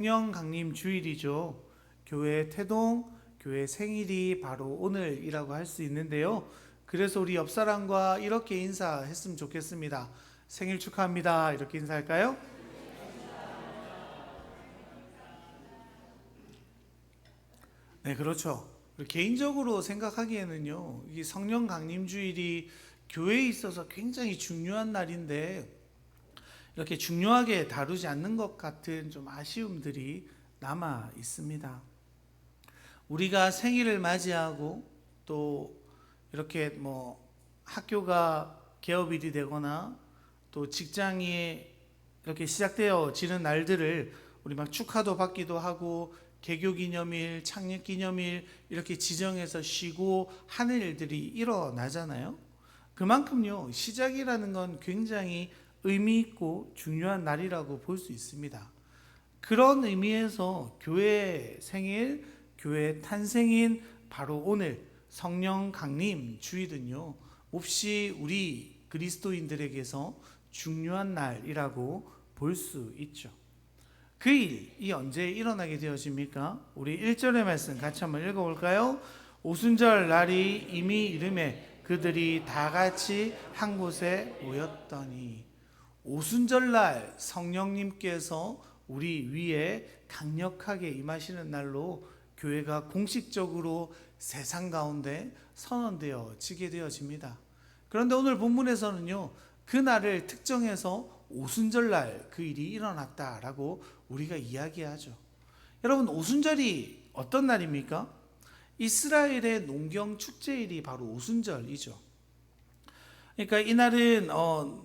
성령 강림 주일이죠. 교회 태동, 교회 생일이 바로 오늘이라고 할 수 있는데요. 그래서 우리 옆 사람과 이렇게 인사했으면 좋겠습니다. 생일 축하합니다. 이렇게 인사할까요? 네, 그렇죠. 개인적으로 생각하기에는요, 이 성령 강림 주일이 교회에 있어서 굉장히 중요한 날인데 이렇게 중요하게 다루지 않는 것 같은 좀 아쉬움들이 남아 있습니다. 우리가 생일을 맞이하고 또 이렇게 학교가 개업일이 되거나 또 직장이 이렇게 시작되어지는 날들을 우리 막 축하도 받기도 하고 개교기념일, 창립기념일 이렇게 지정해서 쉬고 하는 일들이 일어나잖아요. 그만큼요, 시작이라는 건 굉장히 의미 있고 중요한 날이라고 볼 수 있습니다. 그런 의미에서 교회 생일, 교회 탄생인 바로 오늘 성령 강림 주일은요, 몹시 우리 그리스도인들에게서 중요한 날이라고 볼 수 있죠. 그 일이 언제 일어나게 되어집니까? 우리 1절의 말씀 같이 한번 읽어볼까요? 오순절 날이 이미 이르매 그들이 다 같이 한 곳에 모였더니, 오순절날 성령님께서 우리 위에 강력하게 임하시는 날로 교회가 공식적으로 세상 가운데 선언되어지게 되어집니다. 그런데 오늘 본문에서는요, 그 날을 특정해서 오순절날 그 일이 일어났다라고 우리가 이야기하죠. 여러분, 오순절이 어떤 날입니까? 이스라엘의 농경 축제일이 바로 오순절이죠. 그러니까 이날은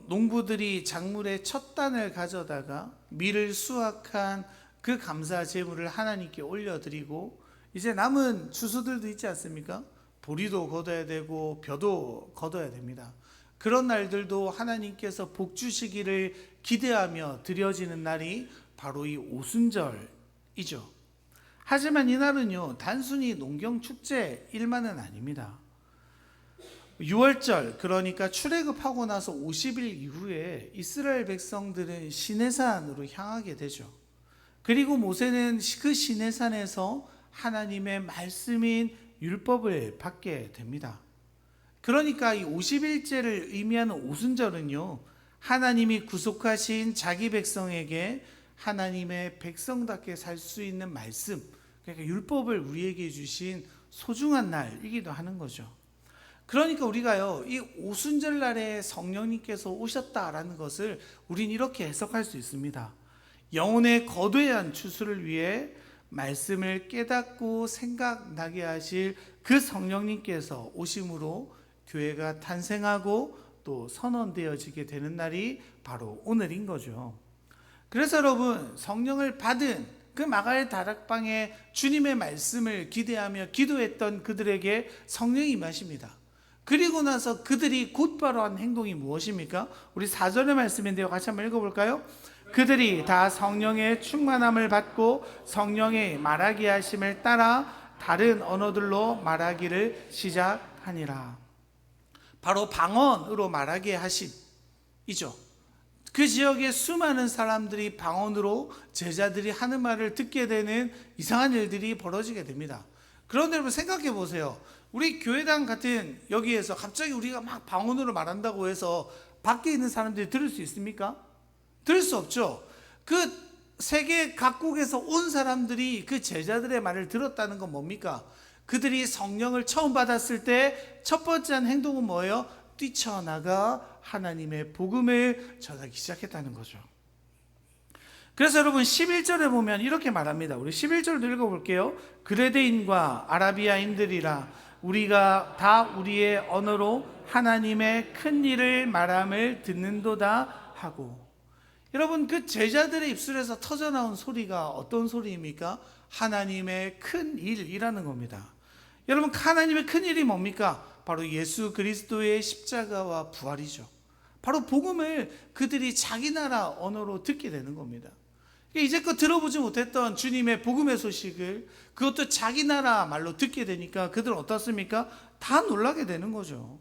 농부들이 작물의 첫 단을 가져다가 밀을 수확한 그 감사 제물을 하나님께 올려드리고, 이제 남은 추수들도 있지 않습니까? 보리도 거둬야 되고 벼도 거둬야 됩니다. 그런 날들도 하나님께서 복 주시기를 기대하며 드려지는 날이 바로 이 오순절이죠. 하지만 이날은요, 단순히 농경 축제 일만은 아닙니다. 6월절, 그러니까 출애굽하고 나서 50일 이후에 이스라엘 백성들은 시내산으로 향하게 되죠. 그리고 모세는 그 시내산에서 하나님의 말씀인 율법을 받게 됩니다. 그러니까 이 50일째를 의미하는 오순절은요, 하나님이 구속하신 자기 백성에게 하나님의 백성답게 살 수 있는 말씀, 그러니까 율법을 우리에게 주신 소중한 날이기도 하는 거죠. 그러니까 우리가요, 이 오순절 날에 성령님께서 오셨다라는 것을 우린 이렇게 해석할 수 있습니다. 영혼의 거대한 추수를 위해 말씀을 깨닫고 생각나게 하실 그 성령님께서 오심으로 교회가 탄생하고 또 선언되어지게 되는 날이 바로 오늘인 거죠. 그래서 여러분, 성령을 받은 그 마가의 다락방에 주님의 말씀을 기대하며 기도했던 그들에게 성령이 임하십니다. 그리고 나서 그들이 곧바로 한 행동이 무엇입니까? 우리 4절의 말씀인데요, 같이 한번 읽어볼까요? 그들이 다 성령의 충만함을 받고 성령의 말하게 하심을 따라 다른 언어들로 말하기를 시작하니라. 바로 방언으로 말하게 하심이죠. 그 지역의 수많은 사람들이 방언으로 제자들이 하는 말을 듣게 되는 이상한 일들이 벌어지게 됩니다. 그런데 여러분, 생각해 보세요. 우리 교회당 같은 여기에서 갑자기 우리가 막 방언으로 말한다고 해서 밖에 있는 사람들이 들을 수 있습니까? 들을 수 없죠. 그 세계 각국에서 온 사람들이 그 제자들의 말을 들었다는 건 뭡니까? 그들이 성령을 처음 받았을 때 첫 번째 한 행동은 뭐예요? 뛰쳐나가 하나님의 복음을 전하기 시작했다는 거죠. 그래서 여러분, 11절에 보면 이렇게 말합니다. 우리 11절도 읽어볼게요. 그레데인과 아라비아인들이라 우리가 다 우리의 언어로 하나님의 큰 일을 말함을 듣는도다 하고. 여러분, 그 제자들의 입술에서 터져나온 소리가 어떤 소리입니까? 하나님의 큰 일이라는 겁니다. 여러분, 하나님의 큰 일이 뭡니까? 바로 예수 그리스도의 십자가와 부활이죠. 바로 복음을 그들이 자기 나라 언어로 듣게 되는 겁니다. 이제껏 들어보지 못했던 주님의 복음의 소식을 그것도 자기 나라 말로 듣게 되니까 그들은 어떻습니까? 다 놀라게 되는 거죠.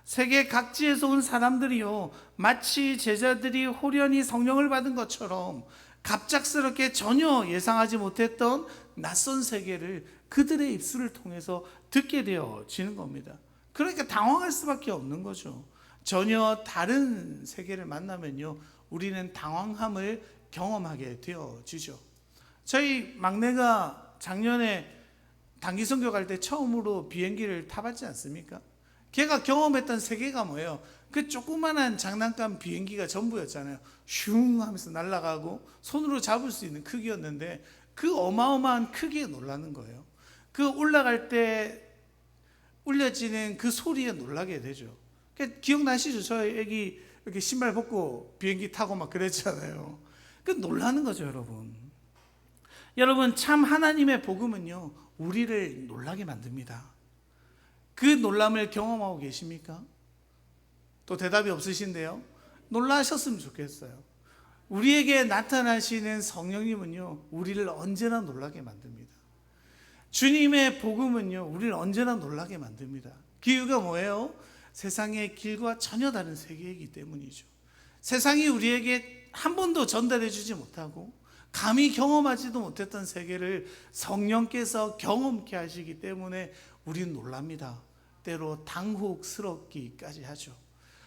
세계 각지에서 온 사람들이요, 마치 제자들이 호련히 성령을 받은 것처럼 갑작스럽게 전혀 예상하지 못했던 낯선 세계를 그들의 입술을 통해서 듣게 되어지는 겁니다. 그러니까 당황할 수밖에 없는 거죠. 전혀 다른 세계를 만나면요, 우리는 당황함을 경험하게 되어지죠. 저희 막내가 작년에 단기 선교 갈 때 처음으로 비행기를 타봤지 않습니까? 걔가 경험했던 세계가 뭐예요? 그 조그만한 장난감 비행기가 전부였잖아요. 슝 하면서 날아가고 손으로 잡을 수 있는 크기였는데 그 어마어마한 크기에 놀라는 거예요. 그 올라갈 때 울려지는 그 소리에 놀라게 되죠. 기억나시죠? 저희 애기 이렇게 신발 벗고 비행기 타고 막 그랬잖아요. 그 놀라는 거죠, 여러분. 여러분, 참 하나님의 복음은요, 우리를 놀라게 만듭니다. 그 놀람을 경험하고 계십니까? 또 대답이 없으신데요. 놀라셨으면 좋겠어요. 우리에게 나타나시는 성령님은요, 우리를 언제나 놀라게 만듭니다. 주님의 복음은요, 우리를 언제나 놀라게 만듭니다. 그 이유가 뭐예요? 세상의 길과 전혀 다른 세계이기 때문이죠. 세상이 우리에게 한 번도 전달해 주지 못하고 감히 경험하지도 못했던 세계를 성령께서 경험케 하시기 때문에 우리는 놀랍니다. 때로 당혹스럽기까지 하죠.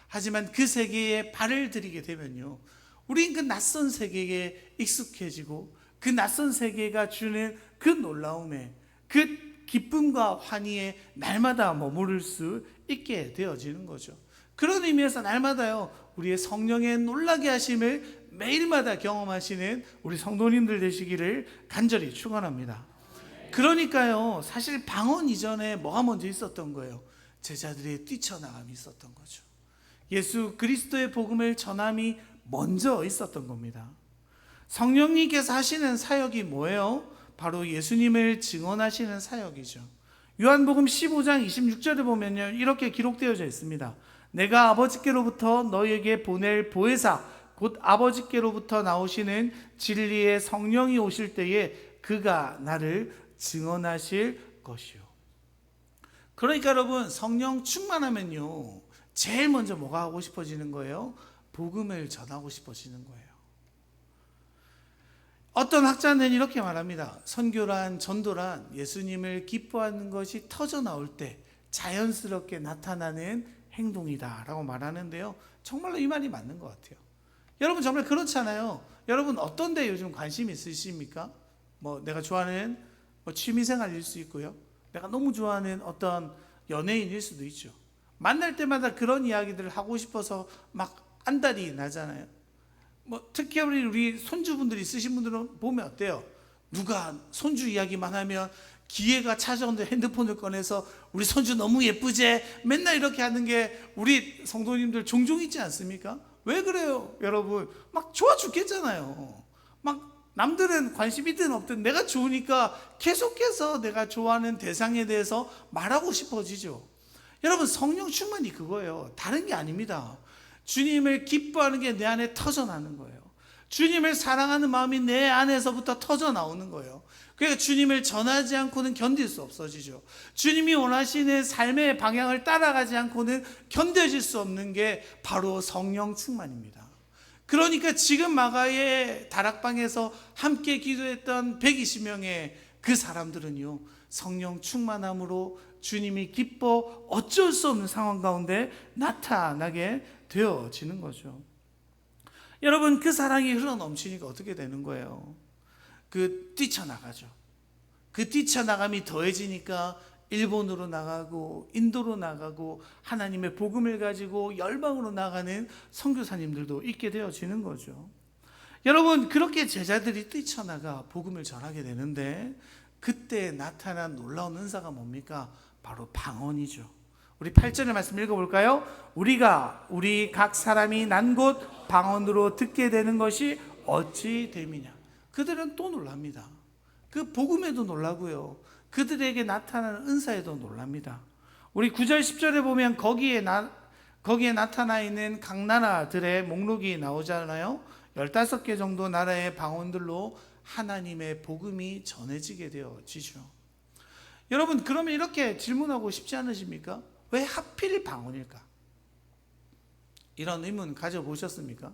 하지만 그 세계에 발을 들이게 되면요, 우린 그 낯선 세계에 익숙해지고 그 낯선 세계가 주는 그 놀라움에, 그 기쁨과 환희에 날마다 머무를 수 있게 되어지는 거죠. 그런 의미에서 날마다요, 우리의 성령의 놀라게 하심을 매일마다 경험하시는 우리 성도님들 되시기를 간절히 축원합니다. 그러니까요, 사실 방언 이전에 뭐가 먼저 있었던 거예요? 제자들의 뛰쳐나감이 있었던 거죠. 예수 그리스도의 복음을 전함이 먼저 있었던 겁니다. 성령님께서 하시는 사역이 뭐예요? 바로 예수님을 증언하시는 사역이죠. 요한복음 15장 26절에 보면요, 이렇게 기록되어져 있습니다. 내가 아버지께로부터 너희에게 보낼 보혜사 곧 아버지께로부터 나오시는 진리의 성령이 오실 때에 그가 나를 증언하실 것이요. 그러니까 여러분, 성령 충만하면요, 제일 먼저 뭐가 하고 싶어지는 거예요? 복음을 전하고 싶어지는 거예요. 어떤 학자는 이렇게 말합니다. 선교란, 전도란 예수님을 기뻐하는 것이 터져 나올 때 자연스럽게 나타나는 행동이다 라고 말하는데요, 정말로 이 말이 맞는 것 같아요. 여러분 정말 그렇잖아요. 여러분 어떤 데 요즘 관심 있으십니까? 내가 좋아하는 취미생활일 수 있고요, 내가 너무 좋아하는 어떤 연예인일 수도 있죠. 만날 때마다 그런 이야기들을 하고 싶어서 막 안달이 나잖아요. 특히 우리 손주분들이 있으신 분들은 보면 어때요? 누가 손주 이야기만 하면 기회가 찾아오는데 핸드폰을 꺼내서 우리 손주 너무 예쁘지? 맨날 이렇게 하는 게 우리 성도님들 종종 있지 않습니까? 왜 그래요, 여러분? 막 좋아 죽겠잖아요. 막 남들은 관심 있든 없든 내가 좋으니까 계속해서 내가 좋아하는 대상에 대해서 말하고 싶어지죠. 여러분, 성령 충만이 그거예요. 다른 게 아닙니다. 주님을 기뻐하는 게 내 안에 터져나는 거예요. 주님을 사랑하는 마음이 내 안에서부터 터져 나오는 거예요. 그러니까 주님을 전하지 않고는 견딜 수 없어지죠. 주님이 원하시는 삶의 방향을 따라가지 않고는 견뎌질 수 없는 게 바로 성령 충만입니다. 그러니까 지금 마가의 다락방에서 함께 기도했던 120명의 그 사람들은요, 성령 충만함으로 주님이 기뻐 어쩔 수 없는 상황 가운데 나타나게 되어지는 거죠. 여러분, 그 사랑이 흘러넘치니까 어떻게 되는 거예요? 뛰쳐나가죠. 그 뛰쳐나감이 더해지니까 일본으로 나가고 인도로 나가고 하나님의 복음을 가지고 열방으로 나가는 선교사님들도 있게 되어지는 거죠. 여러분, 그렇게 제자들이 뛰쳐나가 복음을 전하게 되는데 그때 나타난 놀라운 은사가 뭡니까? 바로 방언이죠. 우리 8절의 말씀 읽어볼까요? 우리 각 사람이 난 곳 방언으로 듣게 되는 것이 어찌 됨이냐. 그들은 또 놀랍니다. 그 복음에도 놀라고요, 그들에게 나타나는 은사에도 놀랍니다. 우리 9절 10절에 보면 거기에 나타나 있는 각 나라들의 목록이 나오잖아요. 15개 정도 나라의 방언들로 하나님의 복음이 전해지게 되어지죠. 여러분, 그러면 이렇게 질문하고 싶지 않으십니까? 왜 하필 방언일까? 이런 의문 가져보셨습니까?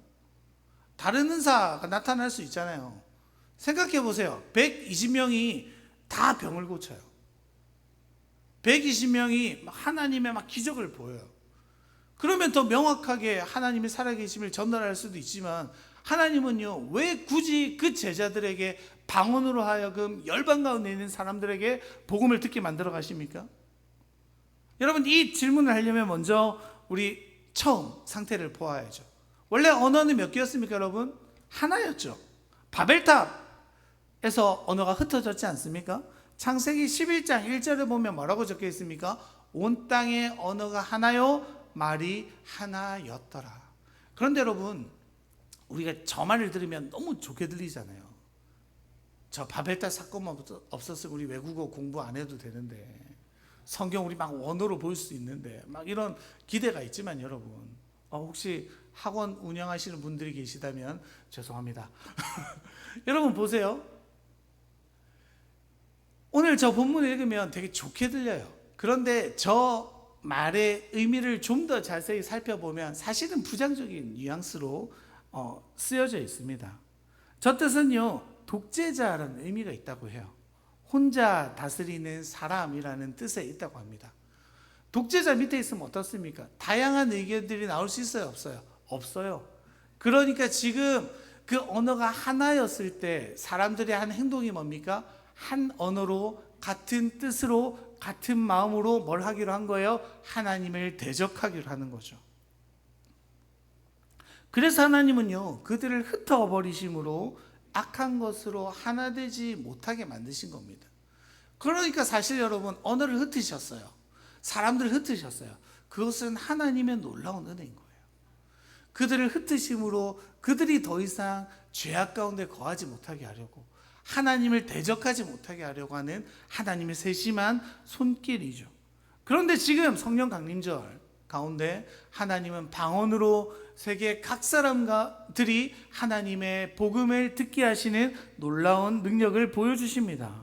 다른 은사가 나타날 수 있잖아요. 생각해 보세요. 120명이 다 병을 고쳐요. 120명이 하나님의 막 기적을 보여요. 그러면 더 명확하게 하나님의 살아계심을 전달할 수도 있지만, 하나님은요, 왜 굳이 그 제자들에게 방언으로 하여금 열방 가운데 있는 사람들에게 복음을 듣게 만들어 가십니까? 여러분, 이 질문을 하려면 먼저 우리 처음 상태를 보아야죠. 원래 언어는 몇 개였습니까, 여러분? 하나였죠. 바벨탑에서 언어가 흩어졌지 않습니까? 창세기 11장 1절에 보면 뭐라고 적혀 있습니까? 온 땅의 언어가 하나요, 말이 하나였더라. 그런데 여러분, 우리가 저 말을 들으면 너무 좋게 들리잖아요. 저 바벨탑 사건만 없었으면 우리 외국어 공부 안 해도 되는데, 성경 우리 막 원어로 볼 수 있는데, 막 이런 기대가 있지만 여러분, 혹시 학원 운영하시는 분들이 계시다면 죄송합니다. 여러분 보세요. 오늘 저 본문을 읽으면 되게 좋게 들려요. 그런데 저 말의 의미를 좀 더 자세히 살펴보면 사실은 부정적인 뉘앙스로 쓰여져 있습니다. 저 뜻은요, 독재자라는 의미가 있다고 해요. 혼자 다스리는 사람이라는 뜻에 있다고 합니다. 독재자 밑에 있으면 어떻습니까? 다양한 의견들이 나올 수 있어요, 없어요? 없어요. 그러니까 지금 그 언어가 하나였을 때 사람들이 한 행동이 뭡니까? 한 언어로, 같은 뜻으로, 같은 마음으로 뭘 하기로 한 거예요? 하나님을 대적하기로 하는 거죠. 그래서 하나님은요, 그들을 흩어버리심으로 악한 것으로 하나 되지 못하게 만드신 겁니다. 그러니까 사실 여러분, 언어를 흩으셨어요. 사람들을 흩으셨어요. 그것은 하나님의 놀라운 은혜인 거예요. 그들을 흩으심으로 그들이 더 이상 죄악 가운데 거하지 못하게 하려고, 하나님을 대적하지 못하게 하려고 하는 하나님의 세심한 손길이죠. 그런데 지금 성령 강림절 가운데 하나님은 방언으로 세계 각 사람들이 하나님의 복음을 듣게 하시는 놀라운 능력을 보여주십니다.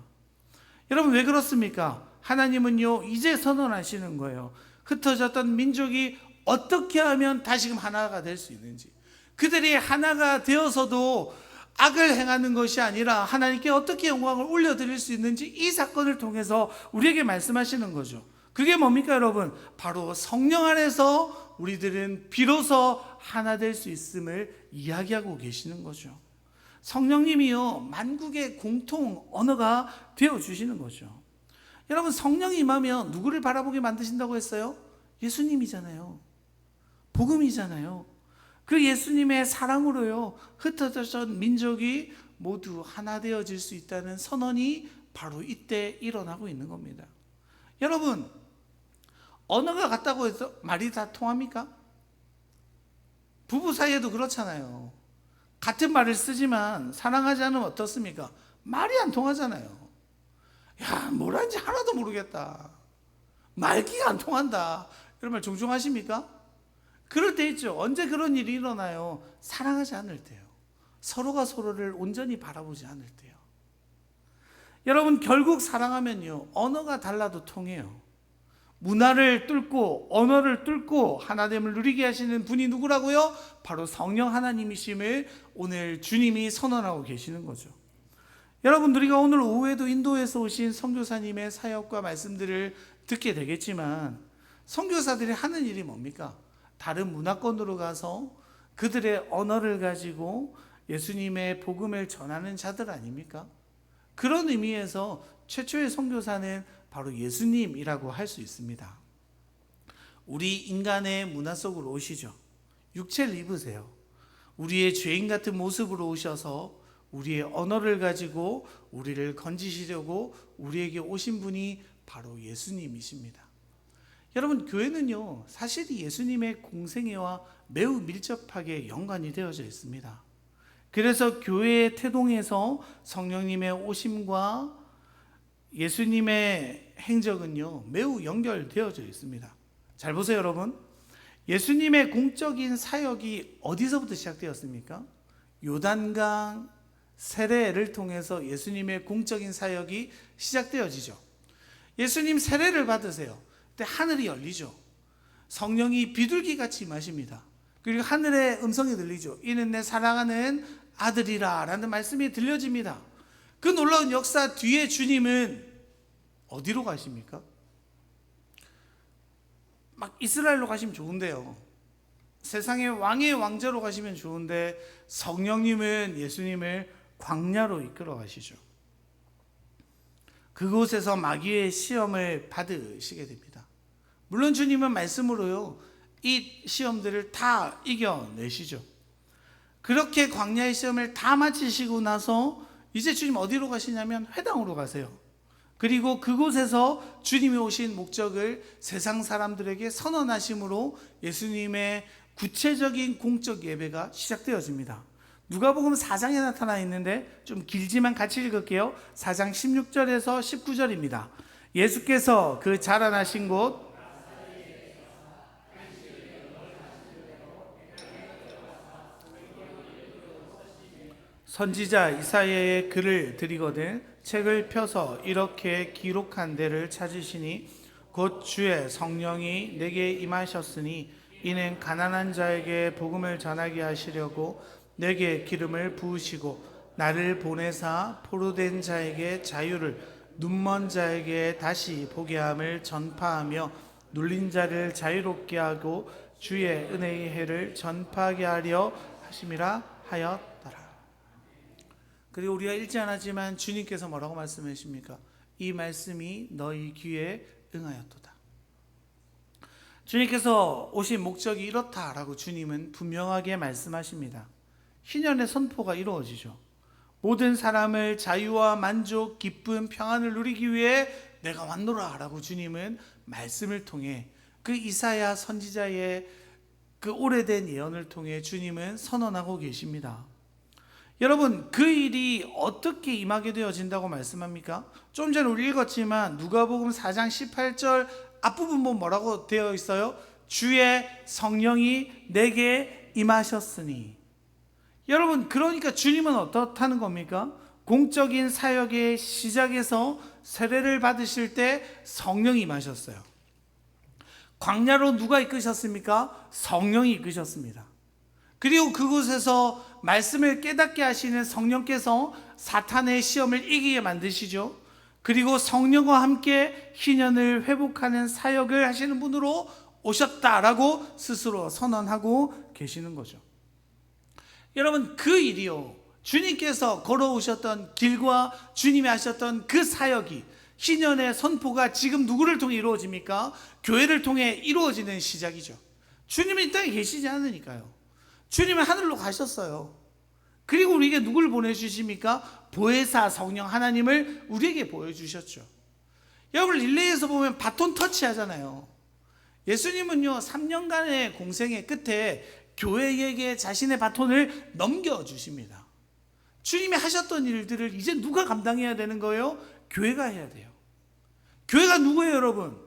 여러분, 왜 그렇습니까? 하나님은요, 이제 선언하시는 거예요. 흩어졌던 민족이 어떻게 하면 다시금 하나가 될 수 있는지, 그들이 하나가 되어서도 악을 행하는 것이 아니라 하나님께 어떻게 영광을 올려드릴 수 있는지 이 사건을 통해서 우리에게 말씀하시는 거죠. 그게 뭡니까 여러분? 바로 성령 안에서 우리들은 비로소 하나 될 수 있음을 이야기하고 계시는 거죠. 성령님이요, 만국의 공통 언어가 되어주시는 거죠. 여러분, 성령이 임하면 누구를 바라보게 만드신다고 했어요? 예수님이잖아요. 복음이잖아요. 그 예수님의 사랑으로요, 흩어졌던 민족이 모두 하나 되어질 수 있다는 선언이 바로 이때 일어나고 있는 겁니다. 여러분, 언어가 같다고 해서 말이 다 통합니까? 부부 사이에도 그렇잖아요. 같은 말을 쓰지만 사랑하지 않으면 어떻습니까? 말이 안 통하잖아요. 야, 뭘 하는지 하나도 모르겠다, 말귀가 안 통한다, 이런 말 종종 하십니까? 그럴 때 있죠. 언제 그런 일이 일어나요? 사랑하지 않을 때요. 서로가 서로를 온전히 바라보지 않을 때요. 여러분, 결국 사랑하면요, 언어가 달라도 통해요. 문화를 뚫고 언어를 뚫고 하나됨을 누리게 하시는 분이 누구라고요? 바로 성령 하나님이심을 오늘 주님이 선언하고 계시는 거죠. 여러분, 우리가 오늘 오후에도 인도에서 오신 선교사님의 사역과 말씀들을 듣게 되겠지만, 선교사들이 하는 일이 뭡니까? 다른 문화권으로 가서 그들의 언어를 가지고 예수님의 복음을 전하는 자들 아닙니까? 그런 의미에서 최초의 선교사는 바로 예수님이라고 할 수 있습니다. 우리 인간의 문화 속으로 오시죠. 육체를 입으세요. 우리의 죄인 같은 모습으로 오셔서 우리의 언어를 가지고 우리를 건지시려고 우리에게 오신 분이 바로 예수님이십니다. 여러분, 교회는요, 사실 예수님의 공생애와 매우 밀접하게 연관이 되어져 있습니다. 그래서 교회의 태동에서 성령님의 오심과 예수님의 행적은요, 매우 연결되어져 있습니다. 잘 보세요, 여러분. 예수님의 공적인 사역이 어디서부터 시작되었습니까? 요단강 세례를 통해서 예수님의 공적인 사역이 시작되어지죠. 예수님 세례를 받으세요. 그때 하늘이 열리죠. 성령이 비둘기같이 임하십니다. 그리고 하늘의 음성이 들리죠. 이는 내 사랑하는 아들이라 라는 말씀이 들려집니다. 그 놀라운 역사 뒤에 주님은 어디로 가십니까? 막 이스라엘로 가시면 좋은데요. 세상의 왕의 왕자로 가시면 좋은데 성령님은 예수님을 광야로 이끌어 가시죠. 그곳에서 마귀의 시험을 받으시게 됩니다. 물론 주님은 말씀으로요, 이 시험들을 다 이겨내시죠. 그렇게 광야의 시험을 다 마치시고 나서 이제 주님 어디로 가시냐면 회당으로 가세요. 그리고 그곳에서 주님이 오신 목적을 세상 사람들에게 선언하심으로 예수님의 구체적인 공적 예배가 시작되어집니다. 누가복음 4장에 나타나 있는데 좀 길지만 같이 읽을게요. 4장 16절에서 19절입니다. 예수께서 그 자라나신 곳 선지자 이사야의 글을 드리거든 책을 펴서 이렇게 기록한 데를 찾으시니 곧 주의 성령이 내게 임하셨으니 이는 가난한 자에게 복음을 전하게 하시려고 내게 기름을 부으시고 나를 보내사 포로된 자에게 자유를 눈먼 자에게 다시 보게 함을 전파하며 눌린 자를 자유롭게 하고 주의 은혜의 해를 전파하게 하려 하심이라 하였더라. 그리고 우리가 읽지 않았지만 주님께서 뭐라고 말씀하십니까? 이 말씀이 너희 귀에 응하였도다. 주님께서 오신 목적이 이렇다라고 주님은 분명하게 말씀하십니다. 희년의 선포가 이루어지죠. 모든 사람을 자유와 만족, 기쁨, 평안을 누리기 위해 내가 왔노라 라고 주님은 말씀을 통해 그 이사야 선지자의 그 오래된 예언을 통해 주님은 선언하고 계십니다. 여러분, 그 일이 어떻게 임하게 되어진다고 말씀합니까? 좀 전에 우리 읽었지만 누가복음 4장 18절 앞부분 보면 뭐라고 되어 있어요? 주의 성령이 내게 임하셨으니. 여러분, 그러니까 주님은 어떻다는 겁니까? 공적인 사역의 시작에서 세례를 받으실 때 성령이 임하셨어요. 광야로 누가 이끄셨습니까? 성령이 이끄셨습니다. 그리고 그곳에서 말씀을 깨닫게 하시는 성령께서 사탄의 시험을 이기게 만드시죠. 그리고 성령과 함께 희년을 회복하는 사역을 하시는 분으로 오셨다라고 스스로 선언하고 계시는 거죠. 여러분, 그 일이요, 주님께서 걸어오셨던 길과 주님이 하셨던 그 사역이, 희년의 선포가 지금 누구를 통해 이루어집니까? 교회를 통해 이루어지는 시작이죠. 주님은 이 땅에 계시지 않으니까요. 주님은 하늘로 가셨어요. 그리고 우리에게 누구를 보내주십니까? 보혜사 성령 하나님을 우리에게 보여주셨죠. 여러분, 릴레이에서 보면 바톤 터치 하잖아요. 예수님은요, 3년간의 공생의 끝에 교회에게 자신의 바톤을 넘겨주십니다. 주님이 하셨던 일들을 이제 누가 감당해야 되는 거예요? 교회가 해야 돼요. 교회가 누구예요, 여러분?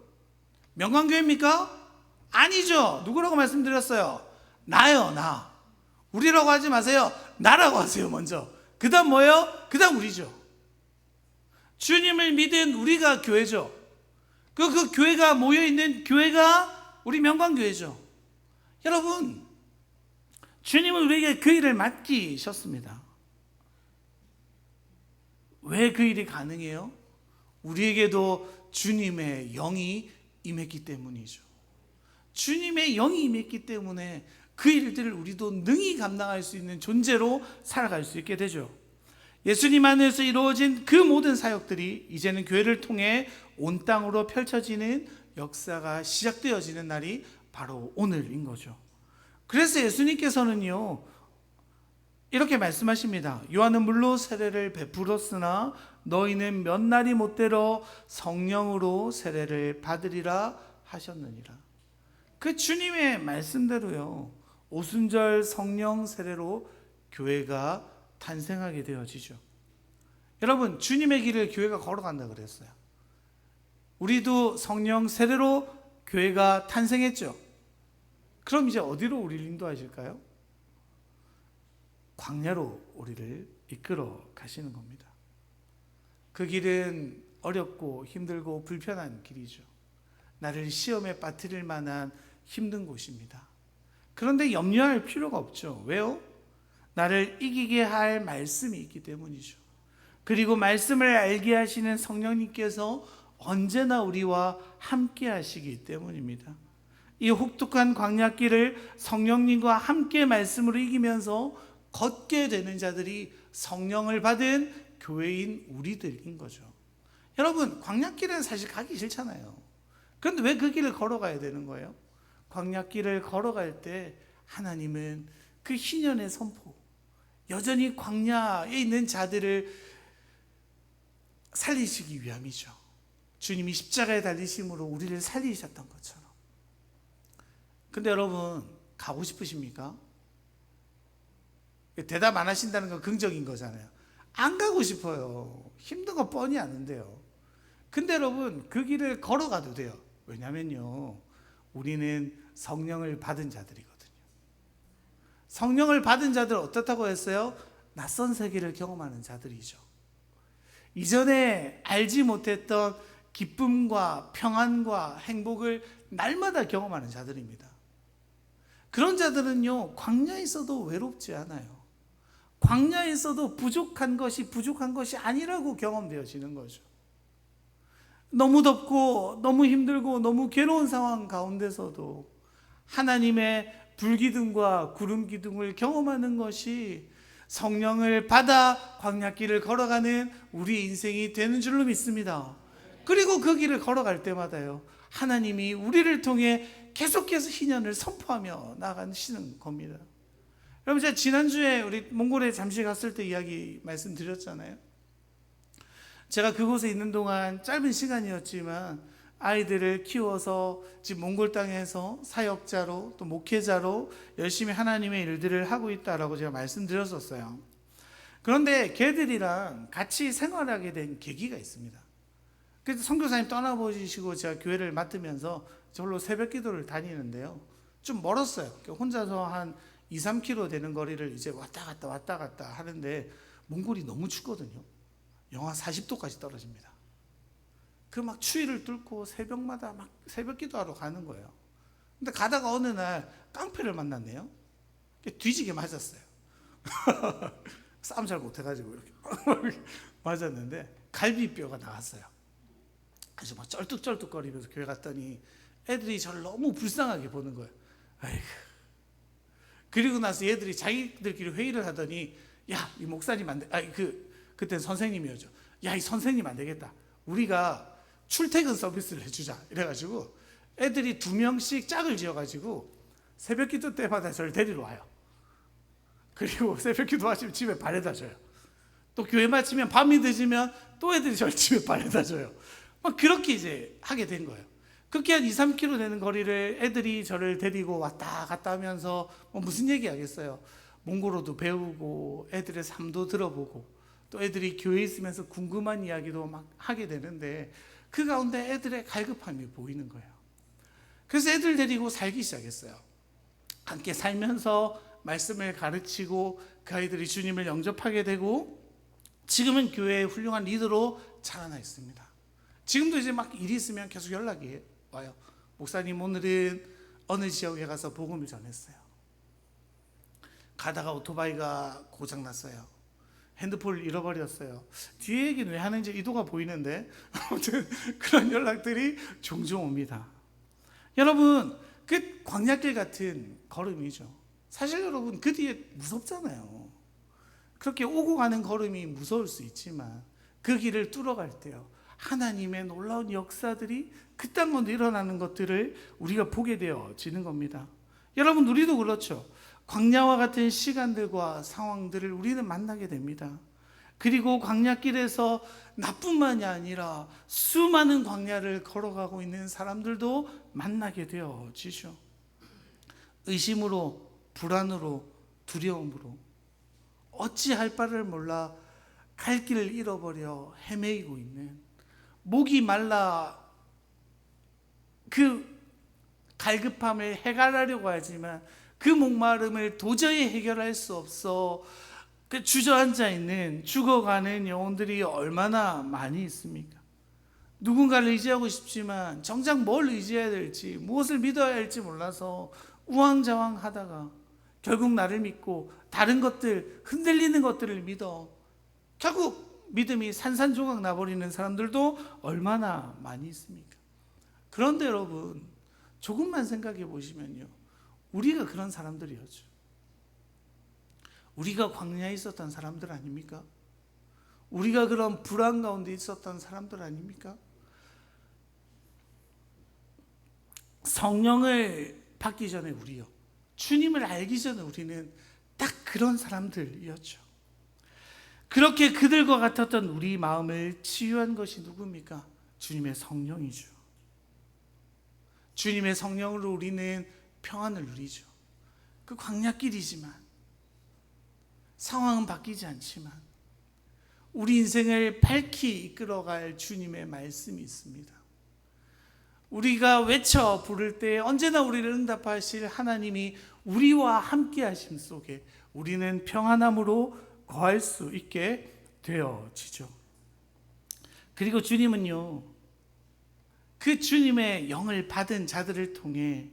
명광교회입니까? 아니죠. 누구라고 말씀드렸어요? 나요, 나. 우리라고 하지 마세요. 나라고 하세요, 먼저. 그 다음 뭐예요? 그 다음 우리죠. 주님을 믿은 우리가 교회죠. 그 교회가 모여있는 교회가 우리 명광교회죠. 여러분, 주님은 우리에게 그 일을 맡기셨습니다. 왜 그 일이 가능해요? 우리에게도 주님의 영이 임했기 때문이죠. 주님의 영이 임했기 때문에 그 일들을 우리도 능히 감당할 수 있는 존재로 살아갈 수 있게 되죠. 예수님 안에서 이루어진 그 모든 사역들이 이제는 교회를 통해 온 땅으로 펼쳐지는 역사가 시작되어지는 날이 바로 오늘인 거죠. 그래서 예수님께서는요, 이렇게 말씀하십니다. 요한은 물로 세례를 베풀었으나 너희는 몇 날이 못되러 성령으로 세례를 받으리라 하셨느니라. 그 주님의 말씀대로요, 오순절 성령 세례로 교회가 탄생하게 되어지죠. 여러분, 주님의 길을 교회가 걸어간다 그랬어요. 우리도 성령 세례로 교회가 탄생했죠. 그럼 이제 어디로 우리를 인도하실까요? 광야로 우리를 이끌어 가시는 겁니다. 그 길은 어렵고 힘들고 불편한 길이죠. 나를 시험에 빠뜨릴 만한 힘든 곳입니다. 그런데 염려할 필요가 없죠. 왜요? 나를 이기게 할 말씀이 있기 때문이죠. 그리고 말씀을 알게 하시는 성령님께서 언제나 우리와 함께 하시기 때문입니다. 이 혹독한 광야길을 성령님과 함께 말씀으로 이기면서 걷게 되는 자들이 성령을 받은 교회인 우리들인 거죠. 여러분, 광야길은 사실 가기 싫잖아요. 그런데 왜 그 길을 걸어가야 되는 거예요? 광야길을 걸어갈 때 하나님은 그 희년의 선포, 여전히 광야에 있는 자들을 살리시기 위함이죠. 주님이 십자가에 달리심으로 우리를 살리셨던 것처럼. 근데 여러분, 가고 싶으십니까? 대답 안 하신다는 건 긍정인 거잖아요. 안 가고 싶어요. 힘든 거 뻔히 아는데요. 근데 여러분, 그 길을 걸어가도 돼요. 왜냐면요, 우리는 성령을 받은 자들이거든요. 성령을 받은 자들 어떻다고 했어요? 낯선 세계를 경험하는 자들이죠. 이전에 알지 못했던 기쁨과 평안과 행복을 날마다 경험하는 자들입니다. 그런 자들은요, 광야에 있어도 외롭지 않아요. 광야에 있어도 부족한 것이 아니라고 경험되어지는 거죠. 너무 덥고 너무 힘들고 너무 괴로운 상황 가운데서도 하나님의 불기둥과 구름기둥을 경험하는 것이 성령을 받아 광야길을 걸어가는 우리 인생이 되는 줄로 믿습니다. 그리고 그 길을 걸어갈 때마다요, 하나님이 우리를 통해 계속해서 희년을 선포하며 나가시는 겁니다. 여러분, 제가 지난주에 우리 몽골에 잠시 갔을 때 이야기 말씀드렸잖아요. 제가 그곳에 있는 동안 짧은 시간이었지만 아이들을 키워서 지금 몽골 땅에서 사역자로 또 목회자로 열심히 하나님의 일들을 하고 있다라고 제가 말씀드렸었어요. 그런데 걔들이랑 같이 생활하게 된 계기가 있습니다. 그래서 선교사님 떠나보시고 제가 교회를 맡으면서 저홀로 새벽 기도를 다니는데요, 좀 멀었어요. 혼자서 한 2-3km 되는 거리를 이제 왔다 갔다 하는데 몽골이 너무 춥거든요. 영하 40도까지 떨어집니다. 그 막 추위를 뚫고 새벽마다 막 새벽 기도하러 가는 거예요. 근데 가다가 어느 날 깡패를 만났네요. 뒤지게 맞았어요. 싸움 잘 못해가지고 이렇게 맞았는데 갈비뼈가 나왔어요. 그래서 막 쩔뚝쩔뚝거리면서 교회 갔더니 애들이 저를 너무 불쌍하게 보는 거예요. 아이고. 그리고 나서 얘들이 자기들끼리 회의를 하더니, 야, 이 목사님 안 돼. 그때 선생님이었죠. 야, 이 선생님 안 되겠다. 우리가 출퇴근 서비스를 해주자. 이래가지고 애들이 2명씩 짝을 지어가지고 새벽 기도 때마다 저를 데리러 와요. 그리고 새벽 기도 하시면 집에 바래다 줘요. 또 교회 마치면 밤이 늦으면 또 애들이 저를 집에 바래다 줘요. 막 그렇게 이제 하게 된 거예요. 그렇게 한 2-3km 되는 거리를 애들이 저를 데리고 왔다 갔다 하면서 무슨 얘기 하겠어요. 몽골어도 배우고 애들의 삶도 들어보고 또 애들이 교회에 있으면서 궁금한 이야기도 막 하게 되는데 그 가운데 애들의 갈급함이 보이는 거예요. 그래서 애들 데리고 살기 시작했어요. 함께 살면서 말씀을 가르치고 그 아이들이 주님을 영접하게 되고 지금은 교회의 훌륭한 리더로 자라나 있습니다. 지금도 이제 막 일이 있으면 계속 연락이 와요. 목사님, 오늘은 어느 지역에 가서 복음을 전했어요. 가다가 오토바이가 고장났어요. 핸드폰을 잃어버렸어요. 뒤에 얘기는 왜 하는지 의도가 보이는데 아무튼 그런 연락들이 종종 옵니다. 여러분, 그 광야길 같은 걸음이죠. 사실 여러분, 그 뒤에 무섭잖아요. 그렇게 오고 가는 걸음이 무서울 수 있지만 그 길을 뚫어갈 때요, 하나님의 놀라운 역사들이 그딴 건데 일어나는 것들을 우리가 보게 되어지는 겁니다. 여러분, 우리도 그렇죠. 광야와 같은 시간들과 상황들을 우리는 만나게 됩니다. 그리고 광야길에서 나뿐만이 아니라 수많은 광야를 걸어가고 있는 사람들도 만나게 되어지죠. 의심으로, 불안으로, 두려움으로 어찌할 바를 몰라 갈 길을 잃어버려 헤매이고 있는, 목이 말라 그 갈급함을 해결하려고 하지만 그 목마름을 도저히 해결할 수 없어 그 주저앉아 있는, 죽어가는 영혼들이 얼마나 많이 있습니까? 누군가를 의지하고 싶지만 정작 뭘 의지해야 될지, 무엇을 믿어야 할지 몰라서 우왕좌왕하다가 결국 나를 믿고 다른 것들, 흔들리는 것들을 믿어 결국 믿음이 산산조각 나버리는 사람들도 얼마나 많이 있습니까? 그런데 여러분, 조금만 생각해 보시면요, 우리가 그런 사람들이었죠. 우리가 광야에 있었던 사람들 아닙니까? 우리가 그런 불안 가운데 있었던 사람들 아닙니까? 성령을 받기 전에 우리요, 주님을 알기 전에 우리는 딱 그런 사람들이었죠. 그렇게 그들과 같았던 우리 마음을 치유한 것이 누굽니까? 주님의 성령이죠. 주님의 성령으로 우리는 평안을 누리죠. 그 광야길이지만, 상황은 바뀌지 않지만 우리 인생을 밝히 이끌어갈 주님의 말씀이 있습니다. 우리가 외쳐 부를 때 언제나 우리를 응답하실 하나님이 우리와 함께 하심 속에 우리는 평안함으로 거할 수 있게 되어지죠. 그리고 주님은요, 그 주님의 영을 받은 자들을 통해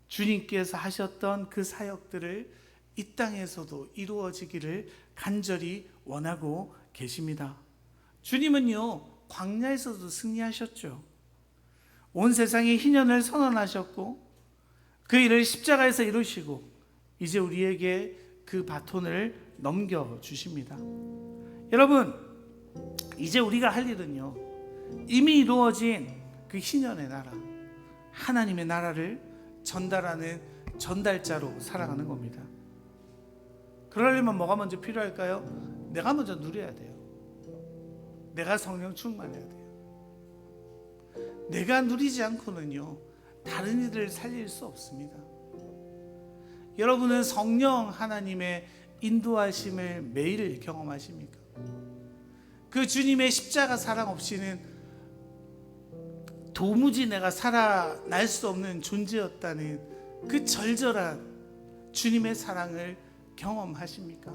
주님께서 하셨던 그 사역들을 이 땅에서도 이루어지기를 간절히 원하고 계십니다. 주님은요, 광야에서도 승리하셨죠. 온 세상에 희년을 선언하셨고 그 일을 십자가에서 이루시고 이제 우리에게 그 바톤을 넘겨주십니다. 여러분, 이제 우리가 할 일은요, 이미 이루어진 그 희년의 나라, 하나님의 나라를 전달하는 전달자로 살아가는 겁니다. 그러려면 뭐가 먼저 필요할까요? 내가 먼저 누려야 돼요. 내가 성령 충만해야 돼요. 내가 누리지 않고는요, 다른 이들을 살릴 수 없습니다. 여러분은 성령 하나님의 인도하심을 매일 경험하십니까? 그 주님의 십자가 사랑 없이는 도무지 내가 살아날 수 없는 존재였다는 그 절절한 주님의 사랑을 경험하십니까?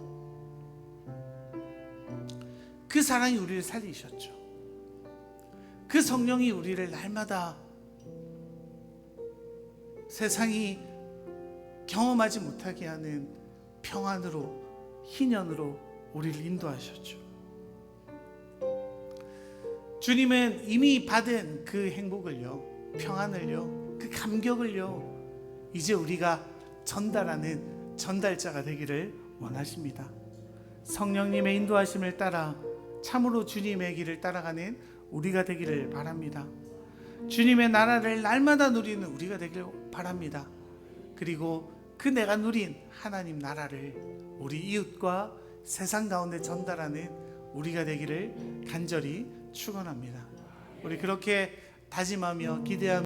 그 사랑이 우리를 살리셨죠. 그 성령이 우리를 날마다 세상이 경험하지 못하게 하는 평안으로, 희년으로 우리를 인도하셨죠. 주님은 이미 받은 그 행복을요, 평안을요, 그 감격을요, 이제 우리가 전달하는 전달자가 되기를 원하십니다. 성령님의 인도하심을 따라 참으로 주님의 길을 따라가는 우리가 되기를 바랍니다. 주님의 나라를 날마다 누리는 우리가 되기를 바랍니다. 그리고 그 내가 누린 하나님 나라를 우리 이웃과 세상 가운데 전달하는 우리가 되기를 간절히 축원합니다. 우리 그렇게 다짐하며 기대하며